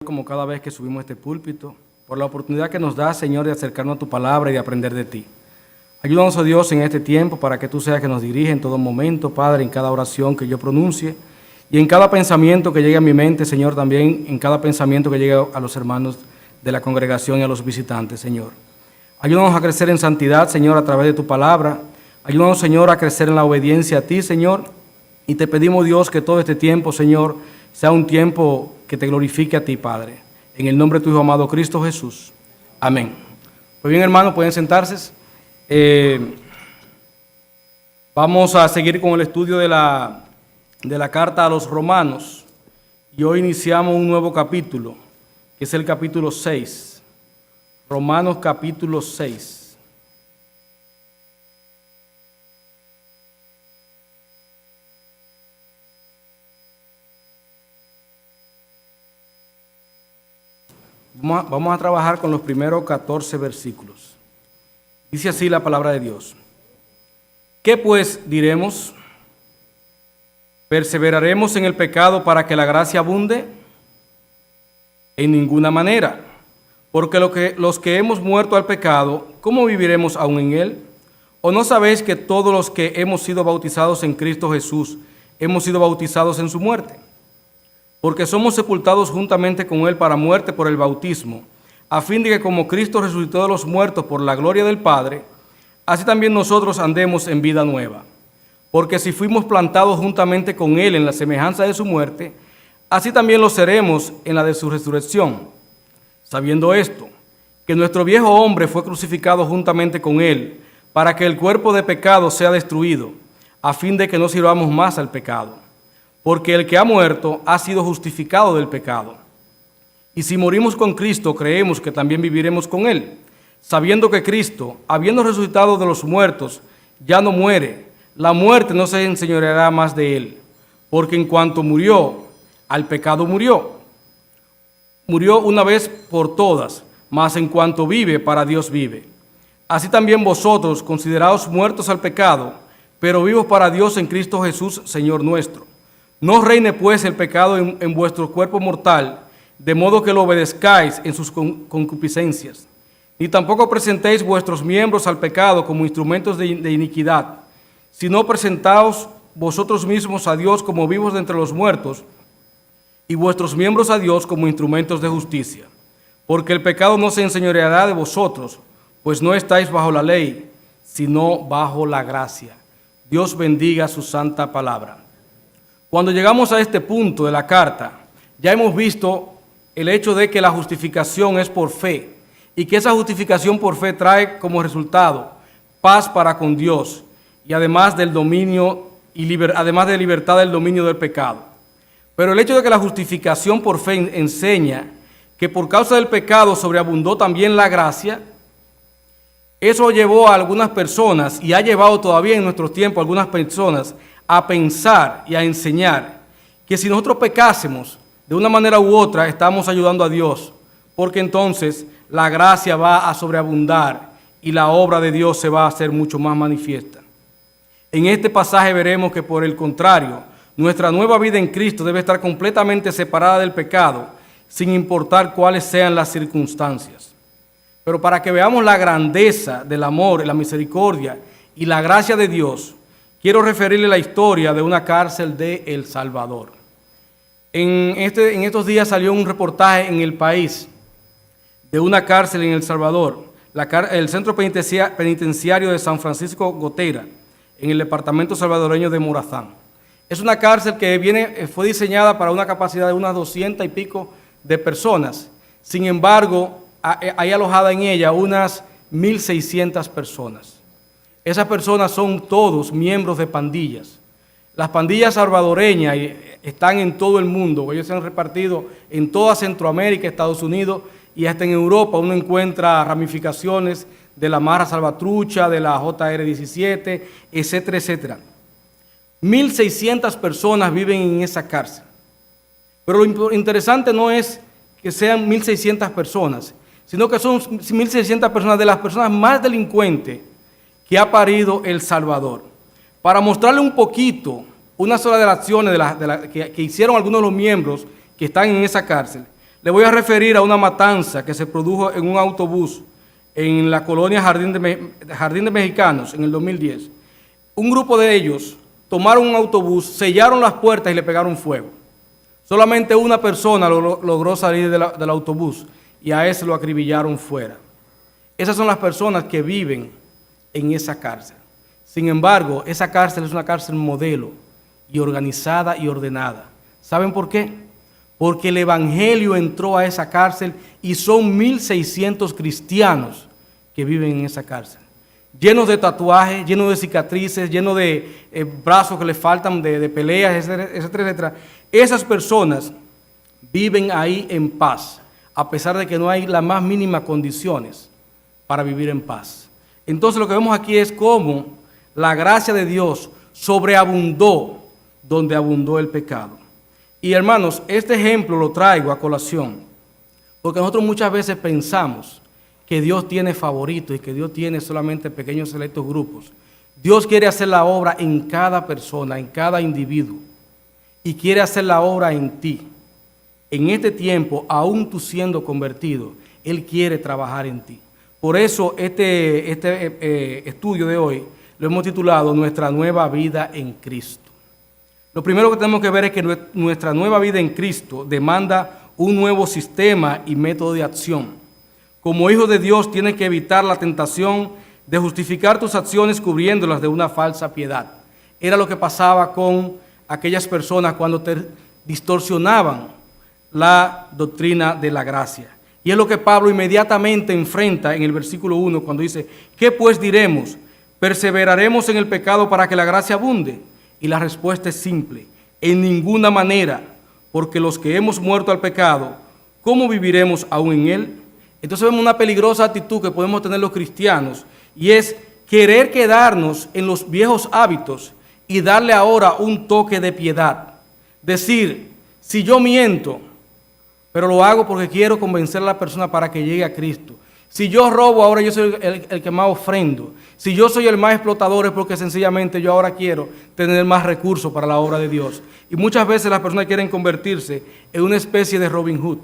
Como cada vez que subimos a este púlpito, por la oportunidad que nos da, Señor, de acercarnos a tu palabra y de aprender de ti. Ayúdanos, oh Dios, en este tiempo para que tú seas que nos dirige en todo momento, Padre, en cada oración que yo pronuncie y en cada pensamiento que llegue a mi mente, Señor, también en cada pensamiento que llegue a los hermanos de la congregación y a los visitantes, Señor. Ayúdanos a crecer en santidad, Señor, a través de tu palabra. Ayúdanos, Señor, a crecer en la obediencia a ti, Señor. Y te pedimos, Dios, que todo este tiempo, Señor, sea un tiempo que te glorifique a ti, Padre. En el nombre de tu Hijo amado Cristo Jesús. Amén. Pues bien, hermanos, pueden sentarse. Vamos a seguir con el estudio de la carta a los romanos. Y hoy iniciamos un nuevo capítulo, que es el capítulo 6. Romanos capítulo 6. Vamos a trabajar con los primeros 14 versículos. Dice así la palabra de Dios. ¿Qué pues diremos? ¿Perseveraremos en el pecado para que la gracia abunde? En ninguna manera. Porque los que hemos muerto al pecado, ¿cómo viviremos aún en él? ¿O no sabéis que todos los que hemos sido bautizados en Cristo Jesús, hemos sido bautizados en su muerte? Porque somos sepultados juntamente con él para muerte por el bautismo, a fin de que como Cristo resucitó de los muertos por la gloria del Padre, así también nosotros andemos en vida nueva. Porque si fuimos plantados juntamente con él en la semejanza de su muerte, así también lo seremos en la de su resurrección. Sabiendo esto, que nuestro viejo hombre fue crucificado juntamente con él, para que el cuerpo de pecado sea destruido, a fin de que no sirvamos más al pecado. Porque el que ha muerto ha sido justificado del pecado. Y si morimos con Cristo, creemos que también viviremos con él, sabiendo que Cristo, habiendo resucitado de los muertos, ya no muere. La muerte no se enseñoreará más de él, porque en cuanto murió, al pecado murió. Murió una vez por todas, mas en cuanto vive, para Dios vive. Así también vosotros, consideraos muertos al pecado, pero vivos para Dios en Cristo Jesús, Señor nuestro. No reine pues el pecado en vuestro cuerpo mortal, de modo que lo obedezcáis en sus concupiscencias. Ni tampoco presentéis vuestros miembros al pecado como instrumentos de iniquidad, sino presentaos vosotros mismos a Dios como vivos de entre los muertos, y vuestros miembros a Dios como instrumentos de justicia. Porque el pecado no se enseñoreará de vosotros, pues no estáis bajo la ley, sino bajo la gracia. Dios bendiga su santa palabra. Cuando llegamos a este punto de la carta, ya hemos visto el hecho de que la justificación es por fe y que esa justificación por fe trae como resultado paz para con Dios y además del dominio además de libertad del dominio del pecado. Pero el hecho de que la justificación por fe enseña que por causa del pecado sobreabundó también la gracia, eso llevó a algunas personas y ha llevado todavía en nuestros tiempos a algunas personas a pensar y a enseñar que si nosotros pecásemos de una manera u otra, estamos ayudando a Dios, porque entonces la gracia va a sobreabundar y la obra de Dios se va a hacer mucho más manifiesta. En este pasaje veremos que por el contrario, nuestra nueva vida en Cristo debe estar completamente separada del pecado, sin importar cuáles sean las circunstancias. Pero para que veamos la grandeza del amor, la misericordia y la gracia de Dios, quiero referirle la historia de una cárcel de El Salvador. En estos días salió un reportaje en El País de una cárcel en El Salvador, el Centro Penitenciario de San Francisco Gotera, en el departamento salvadoreño de Morazán. Es una cárcel que fue diseñada para una capacidad de unas 200 y pico de personas. Sin embargo, hay alojada en ella unas 1.600 personas. Esas personas son todos miembros de pandillas. Las pandillas salvadoreñas están en todo el mundo. Ellos se han repartido en toda Centroamérica, Estados Unidos y hasta en Europa. Uno encuentra ramificaciones de la Mara Salvatrucha, de la JR-17, etcétera, etcétera. 1.600 personas viven en esa cárcel. Pero lo interesante no es que sean 1.600 personas, sino que son 1.600 personas de las personas más delincuentes que ha parido El Salvador. Para mostrarle un poquito, una sola de las acciones que hicieron algunos de los miembros que están en esa cárcel, Le voy a referir a una matanza que se produjo en un autobús en la colonia Jardín de Mexicanos en el 2010. Un grupo de ellos tomaron un autobús, sellaron las puertas y le pegaron fuego. Solamente una persona logró salir del autobús y a ese lo acribillaron fuera. Esas son las personas que viven en esa cárcel. Sin embargo, esa cárcel es una cárcel modelo y organizada y ordenada. ¿Saben por qué? Porque el Evangelio entró a esa cárcel y son 1,600 cristianos que viven en esa cárcel. Llenos de tatuajes, llenos de cicatrices, llenos de brazos que les faltan de peleas, etcétera, etcétera. Esas personas viven ahí en paz, a pesar de que no hay las más mínimas condiciones para vivir en paz. Entonces lo que vemos aquí es cómo la gracia de Dios sobreabundó donde abundó el pecado. Y hermanos, este ejemplo lo traigo a colación, porque nosotros muchas veces pensamos que Dios tiene favoritos y que Dios tiene solamente pequeños selectos grupos. Dios quiere hacer la obra en cada persona, en cada individuo, y quiere hacer la obra en ti. En este tiempo, aún tú siendo convertido, Él quiere trabajar en ti. Por eso este estudio de hoy lo hemos titulado Nuestra nueva vida en Cristo. Lo primero que tenemos que ver es que nuestra nueva vida en Cristo demanda un nuevo sistema y método de acción. Como hijo de Dios, tienes que evitar la tentación de justificar tus acciones cubriéndolas de una falsa piedad. Era lo que pasaba con aquellas personas cuando distorsionaban la doctrina de la gracia. Y es lo que Pablo inmediatamente enfrenta en el versículo 1 cuando dice, ¿qué pues diremos? ¿Perseveraremos en el pecado para que la gracia abunde? Y la respuesta es simple, en ninguna manera, porque los que hemos muerto al pecado, ¿cómo viviremos aún en él? Entonces vemos una peligrosa actitud que podemos tener los cristianos, y es querer quedarnos en los viejos hábitos y darle ahora un toque de piedad. Decir, si yo miento, pero lo hago porque quiero convencer a la persona para que llegue a Cristo. Si yo robo, ahora yo soy el que más ofrendo. Si yo soy el más explotador es porque sencillamente yo ahora quiero tener más recursos para la obra de Dios. Y muchas veces las personas quieren convertirse en una especie de Robin Hood.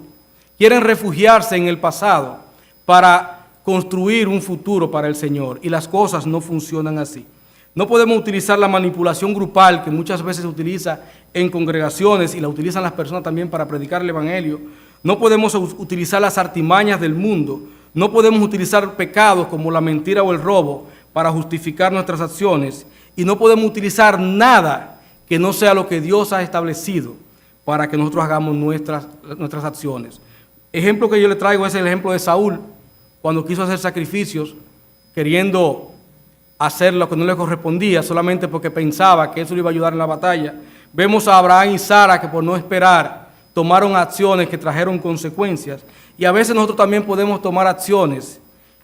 Quieren refugiarse en el pasado para construir un futuro para el Señor. Y las cosas no funcionan así. No podemos utilizar la manipulación grupal que muchas veces se utiliza en congregaciones y la utilizan las personas también para predicar el Evangelio. No podemos utilizar las artimañas del mundo. No podemos utilizar pecados como la mentira o el robo para justificar nuestras acciones. Y no podemos utilizar nada que no sea lo que Dios ha establecido para que nosotros hagamos nuestras acciones. Ejemplo que yo le traigo es el ejemplo de Saúl, cuando quiso hacer sacrificios, queriendo hacer lo que no le correspondía, solamente porque pensaba que eso le iba a ayudar en la batalla. Vemos a Abraham y Sara que por no esperar tomaron acciones que trajeron consecuencias. Y a veces nosotros también podemos tomar acciones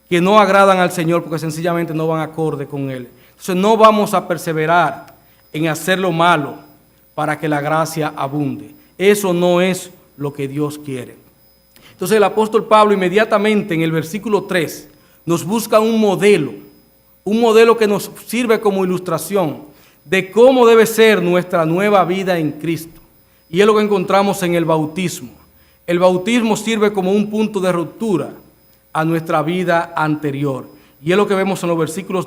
que no agradan al Señor porque sencillamente no van acorde con Él. Entonces no vamos a perseverar en hacer lo malo para que la gracia abunde. Eso no es lo que Dios quiere. Entonces el apóstol Pablo inmediatamente en el versículo 3 nos busca un modelo que nos sirve como ilustración de cómo debe ser nuestra nueva vida en Cristo. Y es lo que encontramos en el bautismo. El bautismo sirve como un punto de ruptura a nuestra vida anterior. Y es lo que vemos en los versículos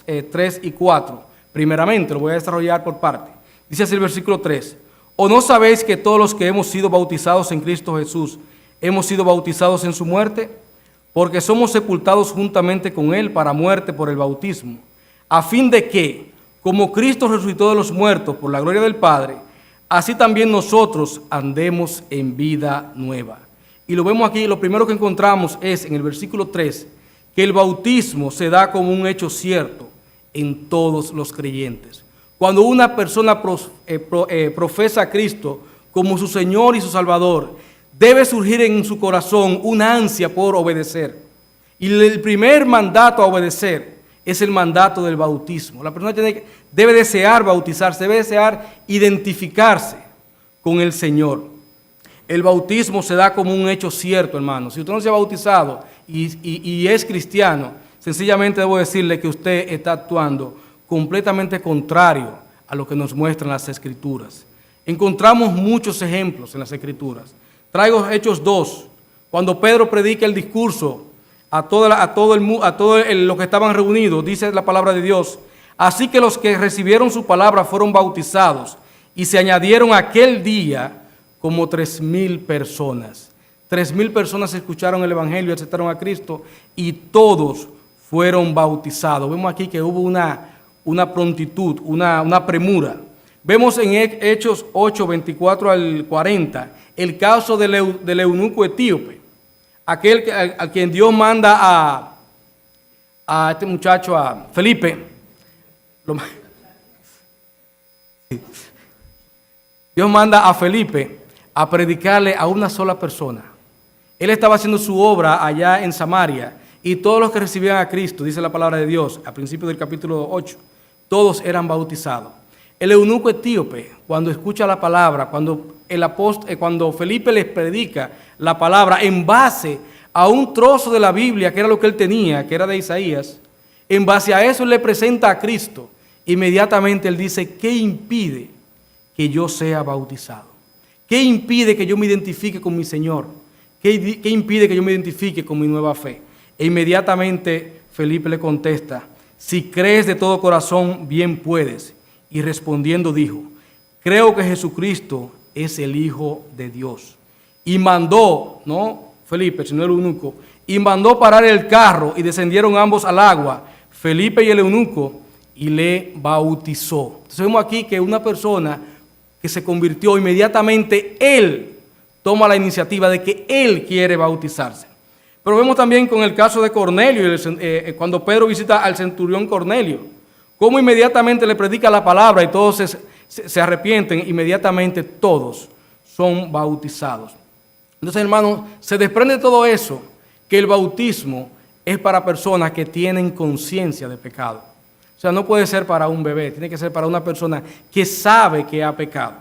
3 y 4. Primeramente, lo voy a desarrollar por parte. Dice así el versículo 3. ¿O no sabéis que todos los que hemos sido bautizados en Cristo Jesús, hemos sido bautizados en su muerte? Porque somos sepultados juntamente con Él para muerte por el bautismo, a fin de que, como Cristo resucitó de los muertos por la gloria del Padre, así también nosotros andemos en vida nueva. Y lo vemos aquí, lo primero que encontramos es en el versículo 3, que el bautismo se da como un hecho cierto en todos los creyentes. Cuando una persona profesa a Cristo como su Señor y su Salvador, debe surgir en su corazón una ansia por obedecer. Y el primer mandato a obedecer es el mandato del bautismo. La persona debe desear bautizarse, debe desear identificarse con el Señor. El bautismo se da como un hecho cierto, hermano. Si usted no se ha bautizado y es cristiano, sencillamente debo decirle que usted está actuando completamente contrario a lo que nos muestran las Escrituras. Encontramos muchos ejemplos en las Escrituras. Traigo Hechos 2, cuando Pedro predica el discurso a todos los que estaban reunidos, dice la palabra de Dios. Así que los que recibieron su palabra fueron bautizados y se añadieron aquel día como 3,000 personas. 3,000 personas escucharon el evangelio, aceptaron a Cristo y todos fueron bautizados. Vemos aquí que hubo una prontitud, una premura. Vemos en Hechos 8, 24 al 40, el caso del eunuco etíope, aquel a quien Dios manda a este muchacho, a Felipe. Dios manda a Felipe a predicarle a una sola persona. Él estaba haciendo su obra allá en Samaria y todos los que recibían a Cristo, dice la palabra de Dios, al principio del capítulo 8, todos eran bautizados. El eunuco etíope, cuando escucha la palabra, cuando Felipe les predica la palabra en base a un trozo de la Biblia, que era lo que él tenía, que era de Isaías, en base a eso él le presenta a Cristo. Inmediatamente él dice, ¿qué impide que yo sea bautizado? ¿Qué impide que yo me identifique con mi Señor? ¿Qué impide que yo me identifique con mi nueva fe? E inmediatamente Felipe le contesta, si crees de todo corazón, bien puedes. Y respondiendo dijo, creo que Jesucristo es el Hijo de Dios. Y mandó, no Felipe, sino el eunuco, y mandó parar el carro y descendieron ambos al agua, Felipe y el eunuco, y le bautizó. Entonces vemos aquí que una persona que se convirtió inmediatamente, él toma la iniciativa de que él quiere bautizarse. Pero vemos también con el caso de Cornelio, cuando Pedro visita al centurión Cornelio, cómo inmediatamente le predica la palabra y todos se arrepienten, inmediatamente todos son bautizados. Entonces, hermanos, se desprende de todo eso, que el bautismo es para personas que tienen conciencia de pecado. O sea, no puede ser para un bebé, tiene que ser para una persona que sabe que ha pecado,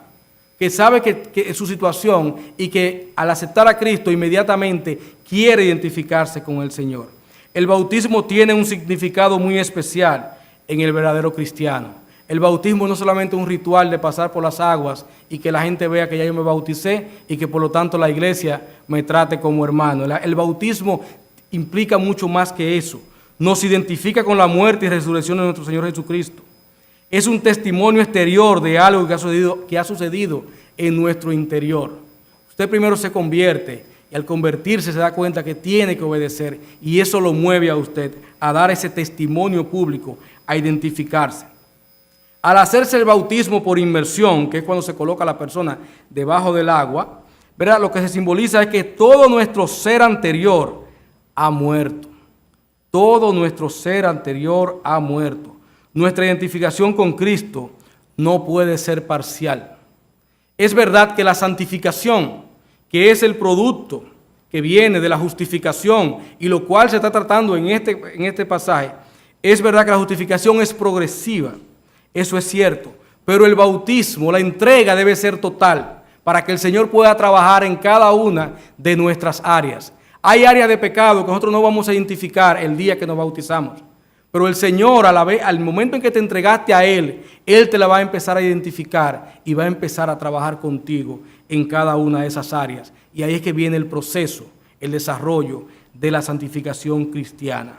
que sabe que es su situación y que al aceptar a Cristo inmediatamente quiere identificarse con el Señor. El bautismo tiene un significado muy especial en el verdadero cristiano. El bautismo no es solamente un ritual de pasar por las aguas y que la gente vea que ya yo me bauticé y que por lo tanto la iglesia me trate como hermano. El bautismo implica mucho más que eso. Nos identifica con la muerte y resurrección de nuestro Señor Jesucristo. Es un testimonio exterior de algo que ha sucedido en nuestro interior. Usted primero se convierte y al convertirse se da cuenta que tiene que obedecer y eso lo mueve a usted a dar ese testimonio público, a identificarse. Al hacerse el bautismo por inmersión, que es cuando se coloca a la persona debajo del agua, ¿verdad? Lo que se simboliza es que todo nuestro ser anterior ha muerto. Todo nuestro ser anterior ha muerto. Nuestra identificación con Cristo no puede ser parcial. Es verdad que la santificación, que es el producto que viene de la justificación y lo cual se está tratando en este pasaje, es verdad que la justificación es progresiva, eso es cierto, pero el bautismo, la entrega debe ser total para que el Señor pueda trabajar en cada una de nuestras áreas. Hay áreas de pecado que nosotros no vamos a identificar el día que nos bautizamos, pero el Señor al momento en que te entregaste a Él, Él te la va a empezar a identificar y va a empezar a trabajar contigo en cada una de esas áreas. Y ahí es que viene el proceso, el desarrollo de la santificación cristiana.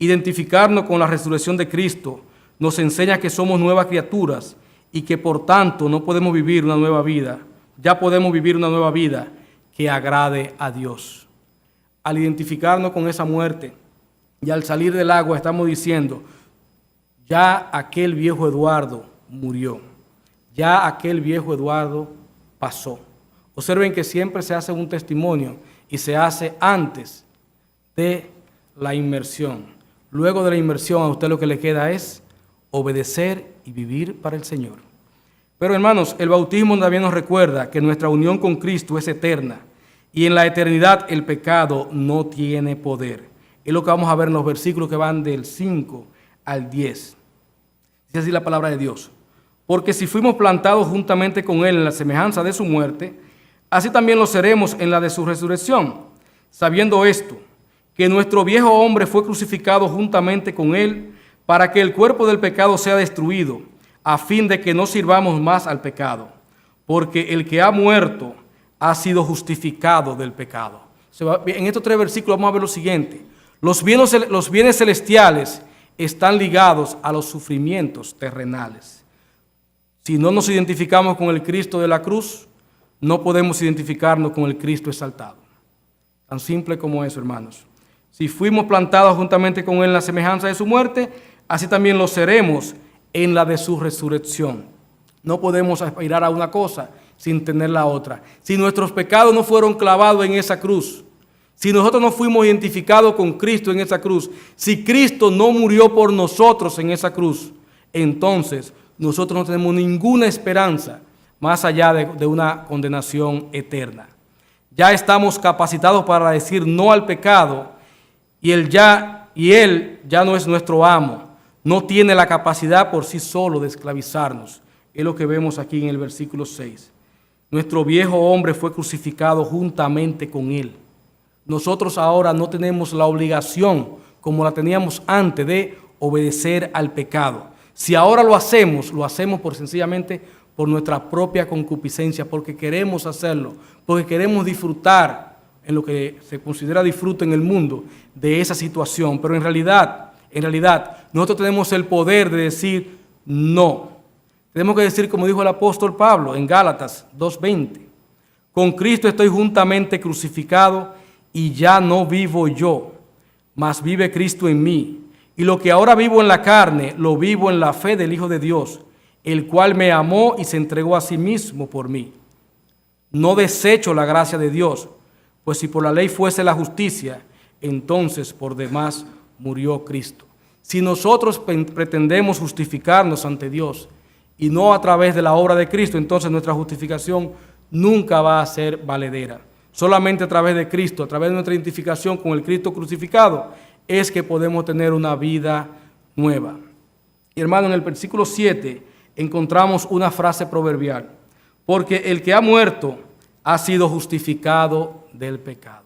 Identificarnos con la resurrección de Cristo nos enseña que somos nuevas criaturas y que por tanto no podemos vivir una nueva vida. Ya podemos vivir una nueva vida que agrade a Dios. Al identificarnos con esa muerte y al salir del agua estamos diciendo, ya aquel viejo Eduardo murió, ya aquel viejo Eduardo pasó. Observen que siempre se hace un testimonio y se hace antes de la inmersión. Luego de la inmersión a usted lo que le queda es obedecer y vivir para el Señor. Pero hermanos, el bautismo también nos recuerda que nuestra unión con Cristo es eterna y en la eternidad el pecado no tiene poder. Es lo que vamos a ver en los versículos que van del 5 al 10. Dice así la palabra de Dios. Porque si fuimos plantados juntamente con Él en la semejanza de su muerte, así también lo seremos en la de su resurrección, sabiendo esto, que nuestro viejo hombre fue crucificado juntamente con Él para que el cuerpo del pecado sea destruido, a fin de que no sirvamos más al pecado. Porque el que ha muerto ha sido justificado del pecado. En estos 3 versículos vamos a ver lo siguiente. Los bienes celestiales están ligados a los sufrimientos terrenales. Si no nos identificamos con el Cristo de la cruz, no podemos identificarnos con el Cristo exaltado. Tan simple como eso, hermanos. Si fuimos plantados juntamente con Él en la semejanza de su muerte, así también lo seremos en la de su resurrección. No podemos aspirar a una cosa sin tener la otra. Si nuestros pecados no fueron clavados en esa cruz, si nosotros no fuimos identificados con Cristo en esa cruz, si Cristo no murió por nosotros en esa cruz, entonces nosotros no tenemos ninguna esperanza más allá de una condenación eterna. Ya estamos capacitados para decir no al pecado y Él ya no es nuestro amo. No tiene la capacidad por sí solo de esclavizarnos. Es lo que vemos aquí en el versículo 6. Nuestro viejo hombre fue crucificado juntamente con Él. Nosotros ahora no tenemos la obligación, como la teníamos antes, de obedecer al pecado. Si ahora lo hacemos sencillamente por nuestra propia concupiscencia, porque queremos hacerlo, porque queremos disfrutar en lo que se considera disfrute en el mundo de esa situación. Pero en realidad, nosotros tenemos el poder de decir no. Tenemos que decir, como dijo el apóstol Pablo en Gálatas 2:20, con Cristo estoy juntamente crucificado y ya no vivo yo, mas vive Cristo en mí. Y lo que ahora vivo en la carne, lo vivo en la fe del Hijo de Dios, el cual me amó y se entregó a sí mismo por mí. No desecho la gracia de Dios, pues si por la ley fuese la justicia, entonces por demás murió Cristo. Si nosotros pretendemos justificarnos ante Dios y no a través de la obra de Cristo, entonces nuestra justificación nunca va a ser valedera. Solamente a través de Cristo, a través de nuestra identificación con el Cristo crucificado, es que podemos tener una vida nueva. Y hermano, en el versículo 7 encontramos una frase proverbial, porque el que ha muerto ha sido justificado del pecado.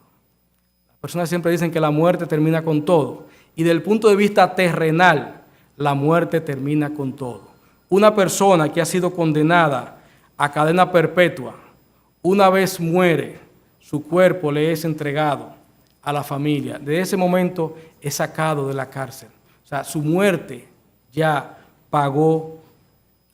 Las personas siempre dicen que la muerte termina con todo, y desde el punto de vista terrenal, la muerte termina con todo. Una persona que ha sido condenada a cadena perpetua, una vez muere, su cuerpo le es entregado a la familia. De ese momento es sacado de la cárcel. O sea, su muerte ya pagó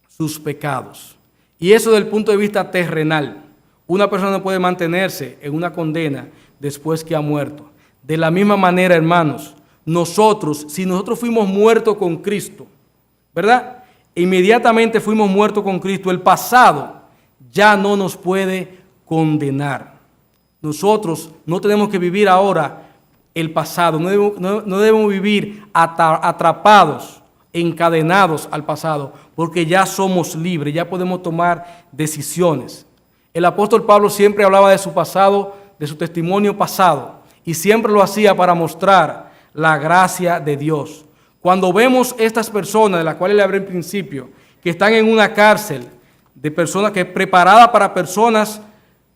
sus pecados. Y eso desde el punto de vista terrenal. Una persona no puede mantenerse en una condena después que ha muerto. De la misma manera, hermanos, si nosotros fuimos muertos con Cristo, ¿verdad? Inmediatamente fuimos muertos con Cristo, el pasado ya no nos puede condenar. Nosotros no tenemos que vivir ahora el pasado, no debemos vivir atrapados, encadenados al pasado, porque ya somos libres, ya podemos tomar decisiones. El apóstol Pablo siempre hablaba de su pasado, de su testimonio pasado, y siempre lo hacía para mostrar la gracia de Dios. Cuando vemos estas personas, de las cuales le hablé en principio, que están en una cárcel, de personas que preparada para personas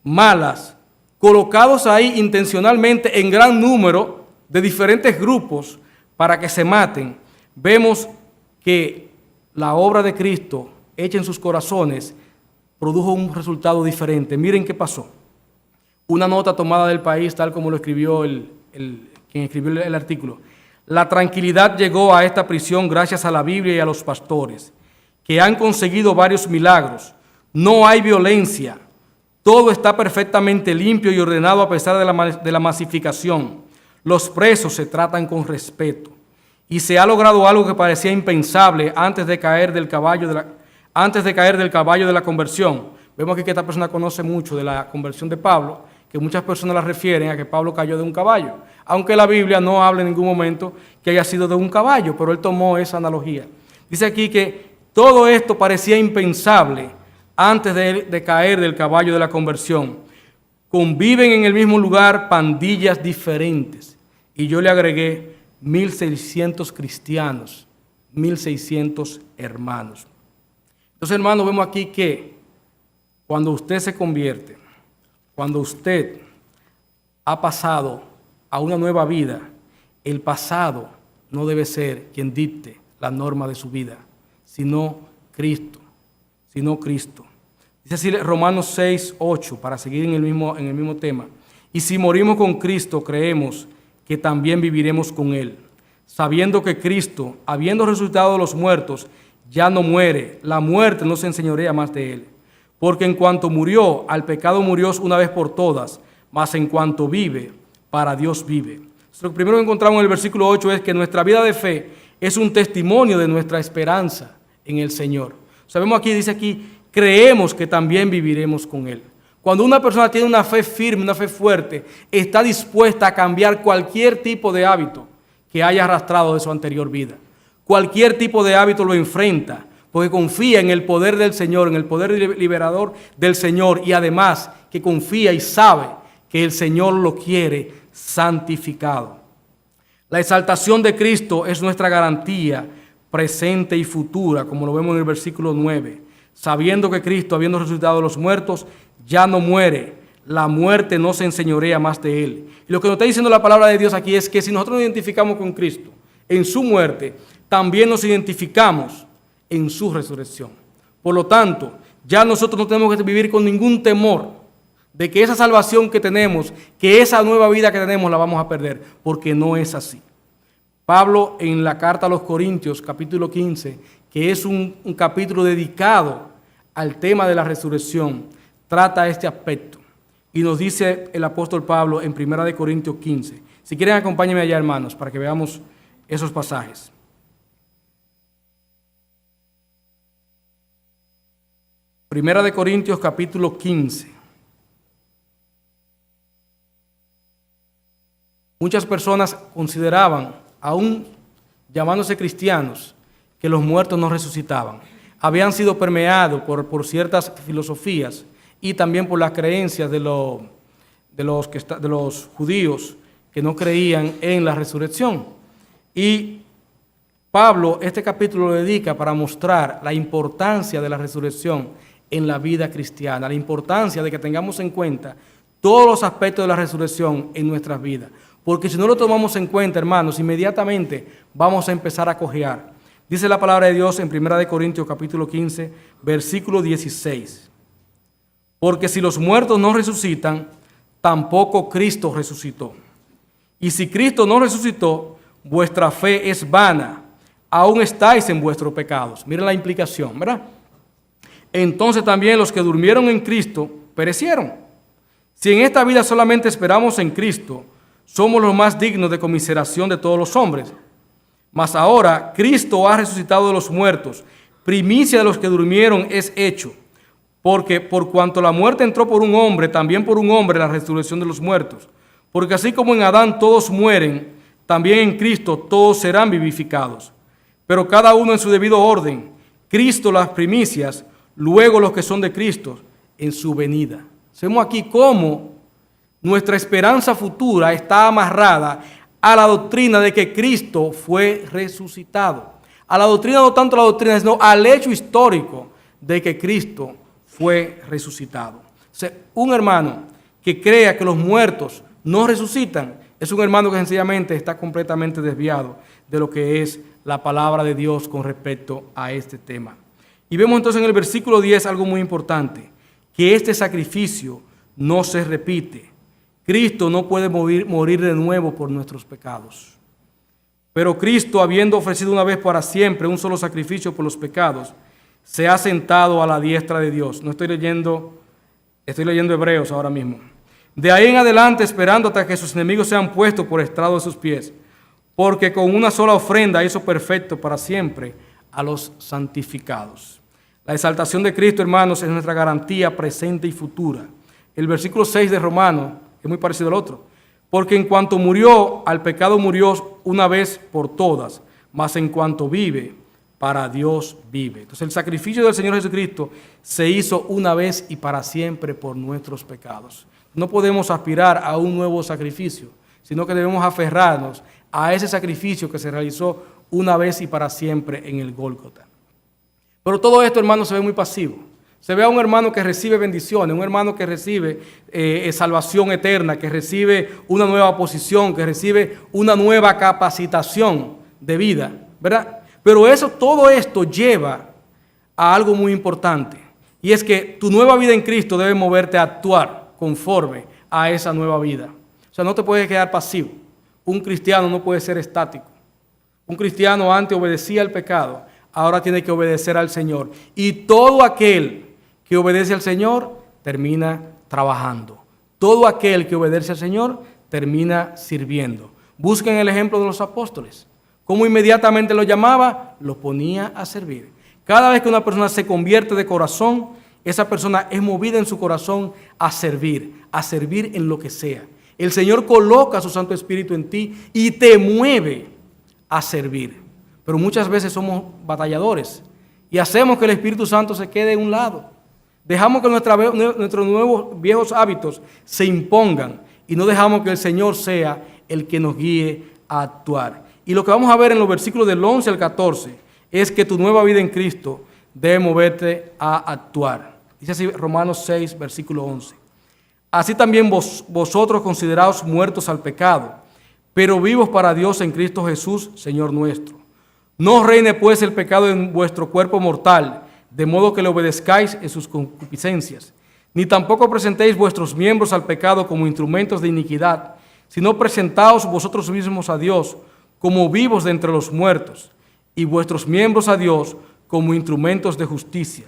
malas, colocados ahí intencionalmente en gran número de diferentes grupos para que se maten, vemos que la obra de Cristo hecha en sus corazones produjo un resultado diferente. Miren qué pasó. Una nota tomada del País, tal como lo escribió quien escribió el artículo. La tranquilidad llegó a esta prisión gracias a la Biblia y a los pastores, que han conseguido varios milagros. No hay violencia. Todo está perfectamente limpio y ordenado a pesar de la masificación. Los presos se tratan con respeto. Y se ha logrado algo que parecía impensable antes de caer del caballo de la conversión. Vemos aquí que esta persona conoce mucho de la conversión de Pablo, que muchas personas la refieren a que Pablo cayó de un caballo, aunque la Biblia no habla en ningún momento que haya sido de un caballo, pero él tomó esa analogía. Dice aquí que todo esto parecía impensable antes de caer del caballo de la conversión. Conviven en el mismo lugar pandillas diferentes. Y yo le agregué 1,600 cristianos, 1,600 hermanos. Entonces, hermanos, vemos aquí que cuando usted se convierte, cuando usted ha pasado a una nueva vida, el pasado no debe ser quien dicte la norma de su vida, sino Cristo. Dice así Romanos 6, 8, para seguir en el mismo tema. Y si morimos con Cristo, creemos que también viviremos con Él, sabiendo que Cristo, habiendo resucitado de los muertos, ya no muere, la muerte no se enseñorea más de Él. Porque en cuanto murió, al pecado murió una vez por todas, mas en cuanto vive, para Dios vive. Lo primero que encontramos en el versículo 8 es que nuestra vida de fe es un testimonio de nuestra esperanza en el Señor. Sabemos aquí, dice aquí, creemos que también viviremos con Él. Cuando una persona tiene una fe firme, una fe fuerte, está dispuesta a cambiar cualquier tipo de hábito que haya arrastrado de su anterior vida. Cualquier tipo de hábito lo enfrenta, porque confía en el poder del Señor, en el poder liberador del Señor, y además que confía y sabe que el Señor lo quiere santificado. La exaltación de Cristo es nuestra garantía presente y futura, como lo vemos en el versículo 9, sabiendo que Cristo, habiendo resucitado de los muertos, ya no muere, la muerte no se enseñorea más de Él. Y lo que nos está diciendo la palabra de Dios aquí es que si nosotros nos identificamos con Cristo en su muerte, también nos identificamos en su resurrección. Por lo tanto, ya nosotros no tenemos que vivir con ningún temor de que esa salvación que tenemos, que esa nueva vida que tenemos la vamos a perder, porque no es así. Pablo en la carta a los Corintios, capítulo 15, que es un capítulo dedicado al tema de la resurrección, trata este aspecto. Y nos dice el apóstol Pablo en 1 Corintios 15. Si quieren, acompáñenme allá, hermanos, para que veamos esos pasajes. Primera de Corintios, capítulo 15. Muchas personas consideraban, aún llamándose cristianos, que los muertos no resucitaban. Habían sido permeados por ciertas filosofías y también por las creencias de los judíos que no creían en la resurrección. Y Pablo este capítulo lo dedica para mostrar la importancia de la resurrección en la vida cristiana, la importancia de que tengamos en cuenta todos los aspectos de la resurrección en nuestras vidas. Porque si no lo tomamos en cuenta, hermanos, inmediatamente vamos a empezar a cojear. Dice la palabra de Dios en 1 Corintios capítulo 15, versículo 16. Porque si los muertos no resucitan, tampoco Cristo resucitó. Y si Cristo no resucitó, vuestra fe es vana, aún estáis en vuestros pecados. Miren la implicación, ¿verdad? Entonces también los que durmieron en Cristo perecieron. Si en esta vida solamente esperamos en Cristo, somos los más dignos de conmiseración de todos los hombres. Mas ahora Cristo ha resucitado de los muertos, primicia de los que durmieron es hecho. Porque por cuanto la muerte entró por un hombre, también por un hombre la resurrección de los muertos. Porque así como en Adán todos mueren, también en Cristo todos serán vivificados. Pero cada uno en su debido orden. Cristo las primicias, luego los que son de Cristo en su venida. Vemos aquí cómo nuestra esperanza futura está amarrada a la doctrina de que Cristo fue resucitado. A la doctrina, no tanto a la doctrina, sino al hecho histórico de que Cristo fue resucitado. O sea, un hermano que crea que los muertos no resucitan es un hermano que sencillamente está completamente desviado de lo que es la palabra de Dios con respecto a este tema. Y vemos entonces en el versículo 10 algo muy importante, que este sacrificio no se repite. Cristo no puede morir de nuevo por nuestros pecados. Pero Cristo, habiendo ofrecido una vez para siempre un solo sacrificio por los pecados, se ha sentado a la diestra de Dios. Estoy leyendo Hebreos ahora mismo. De ahí en adelante, esperando hasta que sus enemigos sean puestos por estrado de sus pies, porque con una sola ofrenda hizo perfecto para siempre a los santificados. La exaltación de Cristo, hermanos, es nuestra garantía presente y futura. El versículo 6 de Romanos es muy parecido al otro. Porque en cuanto murió, al pecado murió una vez por todas, mas en cuanto vive, para Dios vive. Entonces el sacrificio del Señor Jesucristo se hizo una vez y para siempre por nuestros pecados. No podemos aspirar a un nuevo sacrificio, sino que debemos aferrarnos a ese sacrificio que se realizó una vez y para siempre en el Gólgota. Pero todo esto, hermano, se ve muy pasivo. Se ve a un hermano que recibe bendiciones, un hermano que recibe salvación eterna, que recibe una nueva posición, que recibe una nueva capacitación de vida, ¿verdad? Pero todo esto lleva a algo muy importante, Y es que tu nueva vida en Cristo debe moverte a actuar conforme a esa nueva vida. O sea, no te puedes quedar pasivo. Un cristiano no puede ser estático. Un cristiano antes obedecía al pecado, ahora tiene que obedecer al Señor. Y todo aquel que obedece al Señor termina trabajando. Todo aquel que obedece al Señor termina sirviendo. Busquen el ejemplo de los apóstoles. Cómo inmediatamente lo llamaba, lo ponía a servir. Cada vez que una persona se convierte de corazón, esa persona es movida en su corazón a servir en lo que sea. El Señor coloca su Santo Espíritu en ti y te mueve a servir. Pero muchas veces somos batalladores y hacemos que el Espíritu Santo se quede a un lado. Dejamos que nuestros nuevos viejos hábitos se impongan y no dejamos que el Señor sea el que nos guíe a actuar. Y lo que vamos a ver en los versículos del 11 al 14 es que tu nueva vida en Cristo debe moverte a actuar. Dice así Romanos 6, versículo 11. Así también vosotros consideraos muertos al pecado, pero vivos para Dios en Cristo Jesús, Señor nuestro. No reine pues el pecado en vuestro cuerpo mortal, de modo que le obedezcáis en sus concupiscencias. Ni tampoco presentéis vuestros miembros al pecado como instrumentos de iniquidad, sino presentaos vosotros mismos a Dios como vivos de entre los muertos, y vuestros miembros a Dios como instrumentos de justicia.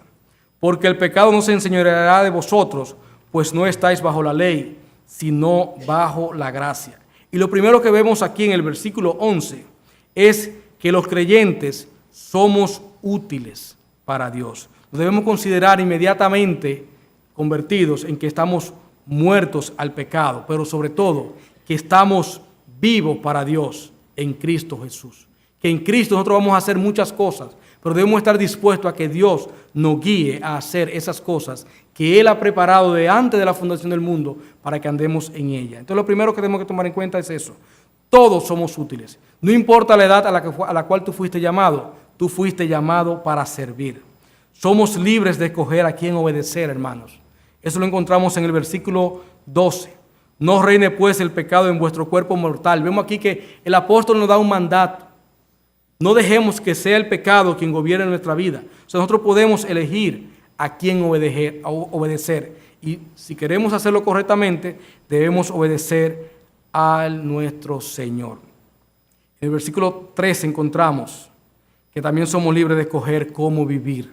Porque el pecado no se enseñoreará de vosotros, pues no estáis bajo la ley, sino bajo la gracia. Y lo primero que vemos aquí en el versículo 11 es que los creyentes somos útiles para Dios. Nos debemos considerar inmediatamente convertidos en que estamos muertos al pecado, pero sobre todo que estamos vivos para Dios en Cristo Jesús. Que en Cristo nosotros vamos a hacer muchas cosas, pero debemos estar dispuestos a que Dios nos guíe a hacer esas cosas que Él ha preparado de antes de la fundación del mundo para que andemos en ella. Entonces lo primero que tenemos que tomar en cuenta es eso. Todos somos útiles. No importa la edad a la cual tú fuiste llamado para servir. Somos libres de escoger a quién obedecer, hermanos. Eso lo encontramos en el versículo 12. No reine pues el pecado en vuestro cuerpo mortal. Vemos aquí que el apóstol nos da un mandato. No dejemos que sea el pecado quien gobierne nuestra vida. O sea, nosotros podemos elegir a quién obedecer. Y si queremos hacerlo correctamente, debemos obedecer a nuestro Señor. En el versículo 13 encontramos que también somos libres de escoger cómo vivir.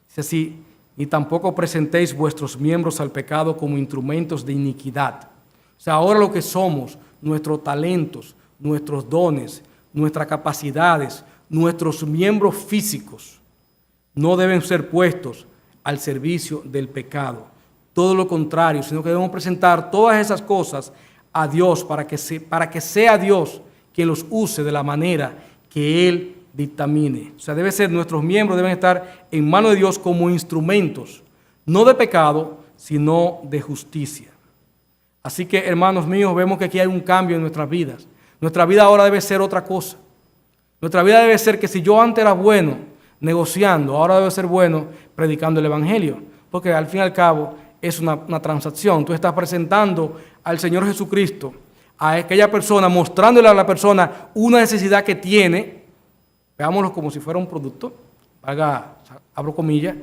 Dice así, ni tampoco presentéis vuestros miembros al pecado como instrumentos de iniquidad. O sea, ahora lo que somos, nuestros talentos, nuestros dones, nuestras capacidades, nuestros miembros físicos, no deben ser puestos al servicio del pecado. Todo lo contrario, sino que debemos presentar todas esas cosas a Dios para que sea Dios quien los use de la manera que Él dictamine. O sea, nuestros miembros deben estar en manos de Dios como instrumentos, no de pecado, sino de justicia. Así que, hermanos míos, vemos que aquí hay un cambio en nuestras vidas. Nuestra vida ahora debe ser otra cosa. Nuestra vida debe ser que si yo antes era bueno negociando, ahora debe ser bueno predicando el Evangelio. Porque al fin y al cabo es una transacción. Tú estás presentando al Señor Jesucristo a aquella persona, mostrándole a la persona una necesidad que tiene. Veámoslo como si fuera un producto. Abro comillas.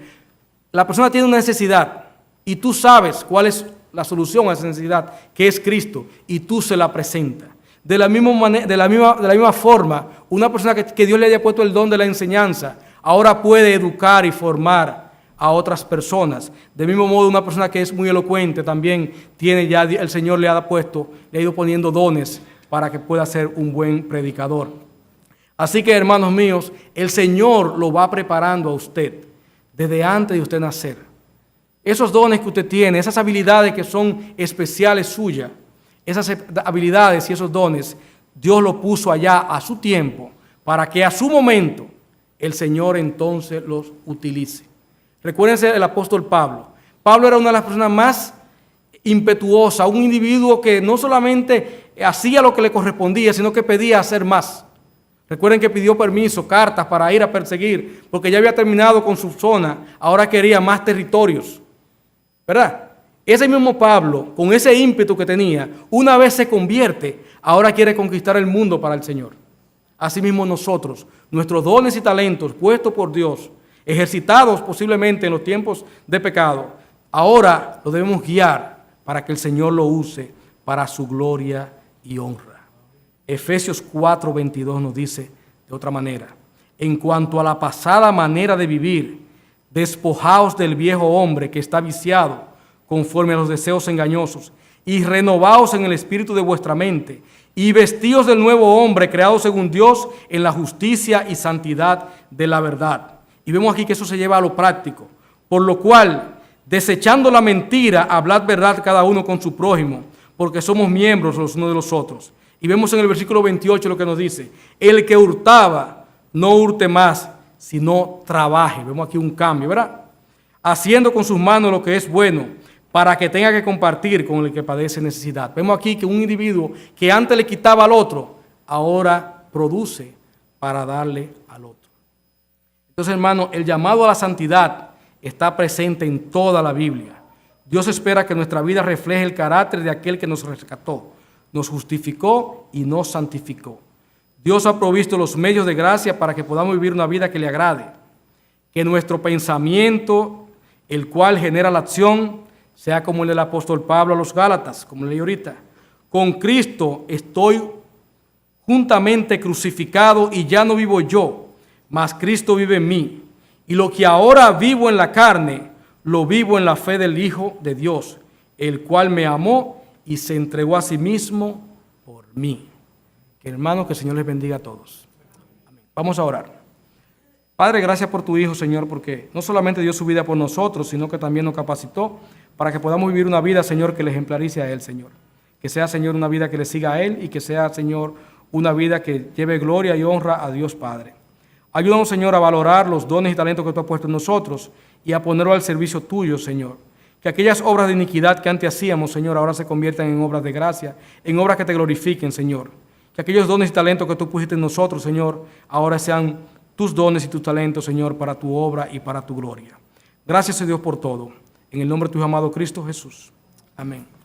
La persona tiene una necesidad y tú sabes cuál es la solución a esa necesidad, que es Cristo, y tú se la presentas. De la misma forma, una persona que Dios le haya puesto el don de la enseñanza, ahora puede educar y formar a otras personas. Del mismo modo, una persona que es muy elocuente también el Señor le ha ido poniendo dones para que pueda ser un buen predicador. Así que, hermanos míos, el Señor lo va preparando a usted desde antes de usted nacer. Esos dones que usted tiene, esas habilidades que son especiales suyas, esas habilidades y esos dones, Dios los puso allá a su tiempo para que a su momento el Señor entonces los utilice. Recuérdense el apóstol Pablo. Pablo era una de las personas más impetuosas, un individuo que no solamente hacía lo que le correspondía, sino que pedía hacer más. Recuerden que pidió permiso, cartas para ir a perseguir, porque ya había terminado con su zona, ahora quería más territorios. ¿Verdad? Ese mismo Pablo, con ese ímpetu que tenía, una vez se convierte, ahora quiere conquistar el mundo para el Señor. Asimismo nosotros, nuestros dones y talentos puestos por Dios, ejercitados posiblemente en los tiempos de pecado, ahora lo debemos guiar para que el Señor lo use para su gloria y honra. Efesios 4:22 nos dice de otra manera: en cuanto a la pasada manera de vivir, despojaos del viejo hombre que está viciado conforme a los deseos engañosos, y renovaos en el espíritu de vuestra mente, y vestíos del nuevo hombre creado según Dios en la justicia y santidad de la verdad. Y vemos aquí que eso se lleva a lo práctico, por lo cual, desechando la mentira, hablad verdad cada uno con su prójimo, porque somos miembros los unos de los otros. Y vemos en el versículo 28 lo que nos dice: el que hurtaba, no hurte más, sino trabaje. Vemos aquí un cambio, ¿verdad? Haciendo con sus manos lo que es bueno, para que tenga que compartir con el que padece necesidad. Vemos aquí que un individuo que antes le quitaba al otro, ahora produce para darle al otro. Entonces, hermano, el llamado a la santidad está presente en toda la Biblia. Dios espera que nuestra vida refleje el carácter de aquel que nos rescató, nos justificó y nos santificó. Dios ha provisto los medios de gracia para que podamos vivir una vida que le agrade. Que nuestro pensamiento, el cual genera la acción, sea como el del apóstol Pablo a los Gálatas, como leí ahorita: con Cristo estoy juntamente crucificado y ya no vivo yo, mas Cristo vive en mí. Y lo que ahora vivo en la carne, lo vivo en la fe del Hijo de Dios, el cual me amó y se entregó a sí mismo por mí. Hermanos, que el Señor les bendiga a todos. Amén. Vamos a orar. Padre, gracias por tu Hijo, Señor, porque no solamente dio su vida por nosotros, sino que también nos capacitó para que podamos vivir una vida, Señor, que le ejemplarice a Él, Señor. Que sea, Señor, una vida que le siga a Él y que sea, Señor, una vida que lleve gloria y honra a Dios Padre. Ayúdanos, Señor, a valorar los dones y talentos que tú has puesto en nosotros y a ponerlo al servicio tuyo, Señor. Que aquellas obras de iniquidad que antes hacíamos, Señor, ahora se conviertan en obras de gracia, en obras que te glorifiquen, Señor. Que aquellos dones y talentos que tú pusiste en nosotros, Señor, ahora sean tus dones y tus talentos, Señor, para tu obra y para tu gloria. Gracias, Dios, por todo. En el nombre de tu amado Cristo Jesús. Amén.